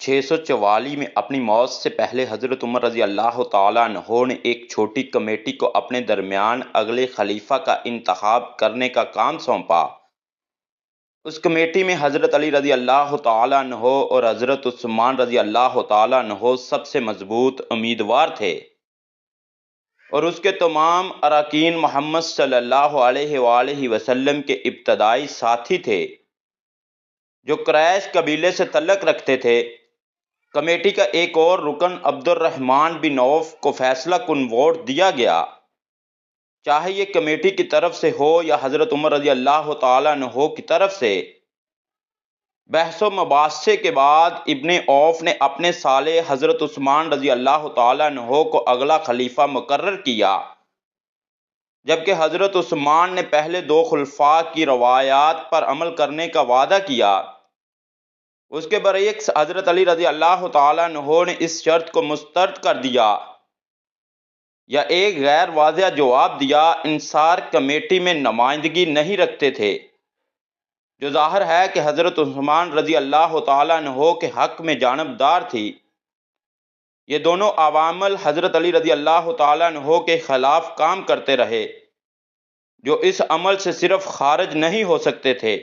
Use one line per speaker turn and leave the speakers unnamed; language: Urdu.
644 میں اپنی موت سے پہلے حضرت عمر رضی اللہ تعالیٰ عنہ نے ایک چھوٹی کمیٹی کو اپنے درمیان اگلے خلیفہ کا انتخاب کرنے کا کام سونپا۔ اس کمیٹی میں حضرت علی رضی اللہ تعالیٰ عنہ اور حضرت عثمان رضی اللہ تعالیٰ عنہ سب سے مضبوط امیدوار تھے، اور اس کے تمام اراکین محمد صلی اللہ علیہ وآلہ وسلم کے ابتدائی ساتھی تھے جو قریش قبیلے سے تعلق رکھتے تھے۔ کمیٹی کا ایک اور رکن عبد الرحمن بن عوف کو فیصلہ کن ووٹ دیا گیا، چاہے یہ کمیٹی کی طرف سے ہو یا حضرت عمر رضی اللہ تعالیٰ عنہ کی طرف سے۔ بحث و مباحثے کے بعد ابن عوف نے اپنے سالے حضرت عثمان رضی اللہ تعالیٰ عنہ کو اگلا خلیفہ مقرر کیا، جبکہ حضرت عثمان نے پہلے دو خلفاء کی روایات پر عمل کرنے کا وعدہ کیا۔ اس کے برعکس حضرت علی رضی اللہ تعالیٰ عنہ نے اس شرط کو مسترد کر دیا یا ایک غیر واضح جواب دیا۔ انصار کمیٹی میں نمائندگی نہیں رکھتے تھے، جو ظاہر ہے کہ حضرت عثمان رضی اللہ تعالیٰ عنہ کے حق میں جانبدار تھی۔ یہ دونوں عوامل حضرت علی رضی اللہ تعالیٰ عنہ کے خلاف کام کرتے رہے، جو اس عمل سے صرف خارج نہیں ہو سکتے تھے۔